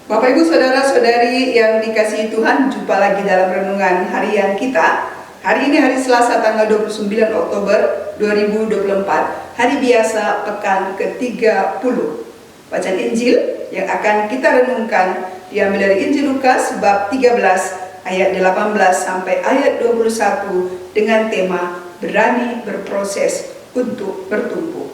Bapak Ibu Saudara-saudari yang dikasihi Tuhan, jumpa lagi dalam renungan harian kita. Hari ini hari Selasa tanggal 29 Oktober 2024, hari biasa pekan ke-30. Bacaan Injil yang akan kita renungkan diambil dari Injil Lukas bab 13 ayat 18 sampai ayat 21 dengan tema berani berproses untuk bertumbuh.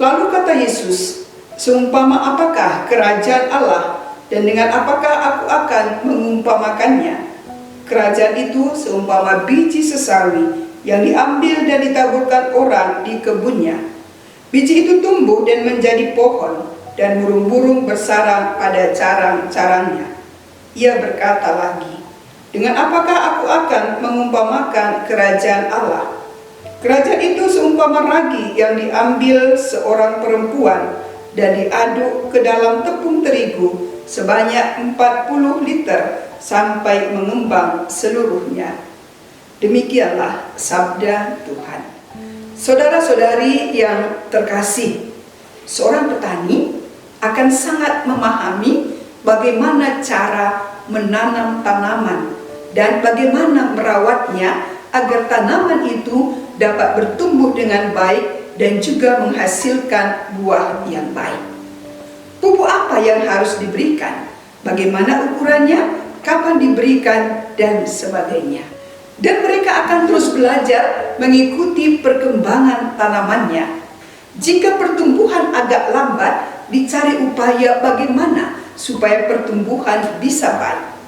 Lalu kata Yesus, "Seumpama apakah kerajaan Allah, dan dengan apakah aku akan mengumpamakannya? Kerajaan itu seumpama biji sesawi yang diambil dan ditaburkan orang di kebunnya. Biji itu tumbuh dan menjadi pohon, dan burung-burung bersarang pada carang-carangnya." Ia berkata lagi, "Dengan apakah aku akan mengumpamakan kerajaan Allah? Kerajaan itu seumpama ragi yang diambil seorang perempuan dan diaduk ke dalam tepung terigu sebanyak 40 liter sampai mengembang seluruhnya." Demikianlah sabda Tuhan. Saudara-saudari yang terkasih, seorang petani akan sangat memahami bagaimana cara menanam tanaman dan bagaimana merawatnya agar tanaman itu dapat bertumbuh dengan baik dan juga menghasilkan buah yang baik. Pupuk apa yang harus diberikan, bagaimana ukurannya, kapan diberikan, dan sebagainya. Dan mereka akan terus belajar mengikuti perkembangan tanamannya. Jika pertumbuhan agak lambat, dicari upaya bagaimana supaya pertumbuhan bisa baik.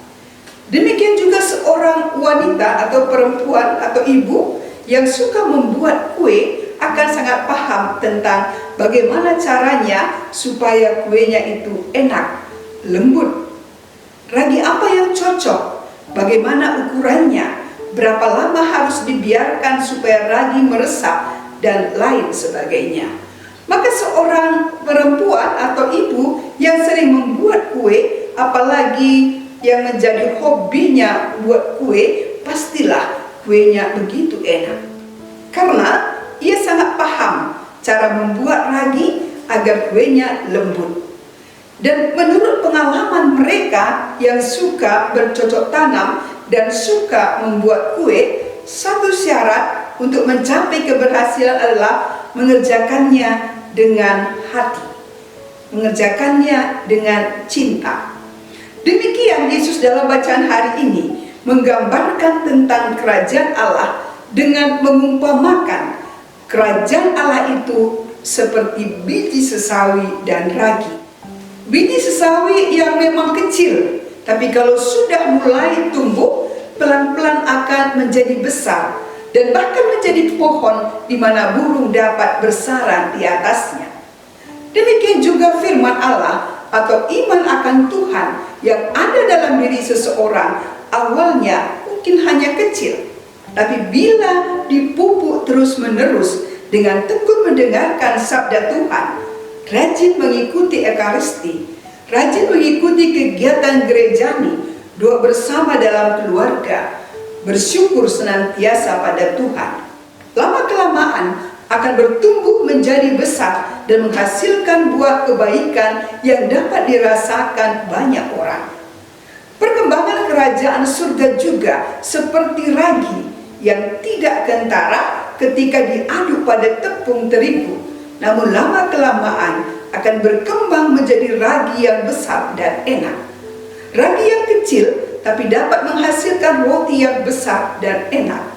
Demikian juga seorang wanita atau perempuan atau ibu yang suka membuat kue akan sangat paham tentang bagaimana caranya supaya kuenya itu enak, lembut. Ragi apa yang cocok, bagaimana ukurannya, berapa lama harus dibiarkan supaya ragi meresap, dan lain sebagainya. Maka seorang perempuan atau ibu yang sering membuat kue, apalagi yang menjadi hobinya buat kue, pastilah kuenya begitu enak. Karena ia sangat paham cara membuat ragi agar kuenya lembut. Dan menurut pengalaman mereka yang suka bercocok tanam dan suka membuat kue, satu syarat untuk mencapai keberhasilan adalah mengerjakannya dengan hati, mengerjakannya dengan cinta. Demikian Yesus dalam bacaan hari ini menggambarkan tentang kerajaan Allah dengan mengumpamakan kerajaan Allah itu seperti biji sesawi dan ragi. Biji sesawi yang memang kecil, tapi kalau sudah mulai tumbuh, pelan-pelan akan menjadi besar dan bahkan menjadi pohon di mana burung dapat bersarang di atasnya. Demikian juga firman Allah atau iman akan Tuhan yang ada dalam diri seseorang awalnya mungkin hanya kecil, tapi bila dipupuk terus-menerus dengan tekun mendengarkan sabda Tuhan, rajin mengikuti Ekaristi, rajin mengikuti kegiatan gerejani, doa bersama dalam keluarga, bersyukur senantiasa pada Tuhan, lama-kelamaan akan bertumbuh menjadi besar dan menghasilkan buah kebaikan yang dapat dirasakan banyak orang. Perkembangan kerajaan surga juga seperti ragi yang tidak kentara ketika diaduk pada tepung terigu, namun lama-kelamaan akan berkembang menjadi ragi yang besar dan enak. Ragi yang kecil tapi dapat menghasilkan roti yang besar dan enak.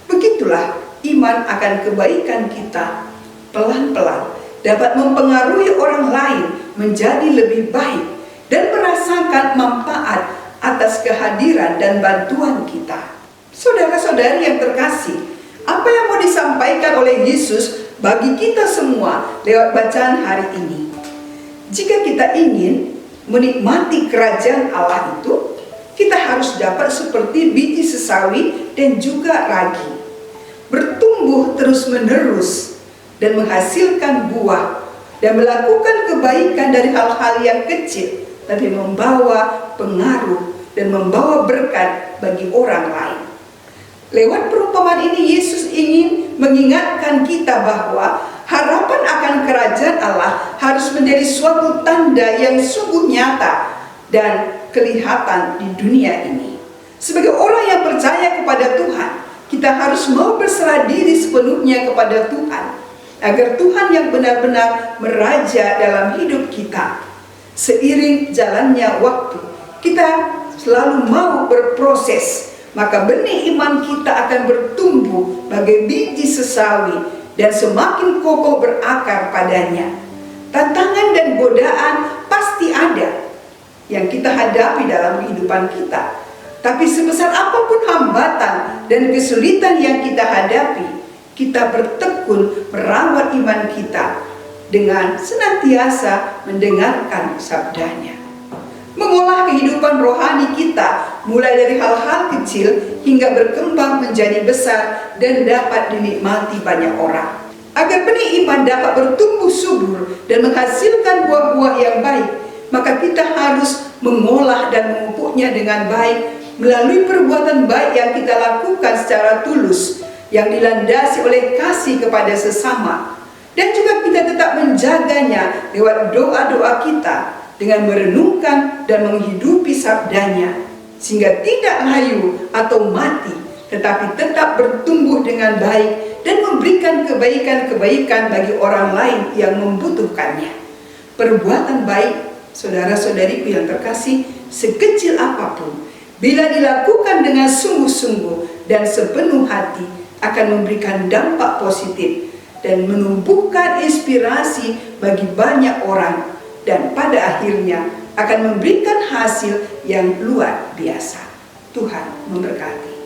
Begitulah iman akan kebaikan kita pelan-pelan dapat mempengaruhi orang lain menjadi lebih baik dan merasakan manfaat atas kehadiran dan bantuan kita. Saudara-saudari yang terkasih, apa yang mau disampaikan oleh Yesus bagi kita semua lewat bacaan hari ini? Jika kita ingin menikmati kerajaan Allah itu, kita harus dapat seperti biji sesawi dan juga ragi, bertumbuh terus-menerus dan menghasilkan buah dan melakukan kebaikan dari hal-hal yang kecil, tapi membawa pengaruh dan membawa berkat bagi orang lain. Lewat perumpamaan ini Yesus ingin mengingatkan kita bahwa harapan akan kerajaan Allah harus menjadi suatu tanda yang sungguh nyata dan kelihatan di dunia ini. Sebagai orang yang percaya kepada Tuhan, kita harus mau berserah diri sepenuhnya kepada Tuhan, agar Tuhan yang benar-benar meraja dalam hidup kita. Seiring jalannya waktu, kita selalu mau berproses, maka benih iman kita akan bertumbuh bagai biji sesawi dan semakin kokoh berakar padanya. Tantangan dan godaan pasti ada yang kita hadapi dalam kehidupan kita. Tapi sebesar apapun hambatan dan kesulitan yang kita hadapi, kita bertekun merawat iman kita dengan senantiasa mendengarkan sabdanya. Mengolah kehidupan rohani kita mulai dari hal-hal kecil hingga berkembang menjadi besar dan dapat dinikmati banyak orang. Agar benih iman dapat bertumbuh subur dan menghasilkan buah-buah yang baik, maka kita harus mengolah dan memupuknya dengan baik melalui perbuatan baik yang kita lakukan secara tulus, yang dilandasi oleh kasih kepada sesama. Dan juga kita tetap menjaganya lewat doa-doa kita dengan merenungkan dan menghidupi sabdanya, sehingga tidak layu atau mati, tetapi tetap bertumbuh dengan baik dan memberikan kebaikan-kebaikan bagi orang lain yang membutuhkannya. Perbuatan baik, saudara-saudariku yang terkasih, sekecil apapun, bila dilakukan dengan sungguh-sungguh dan sepenuh hati, akan memberikan dampak positif dan menumbuhkan inspirasi bagi banyak orang, dan pada akhirnya akan memberikan hasil yang luar biasa. Tuhan memberkati.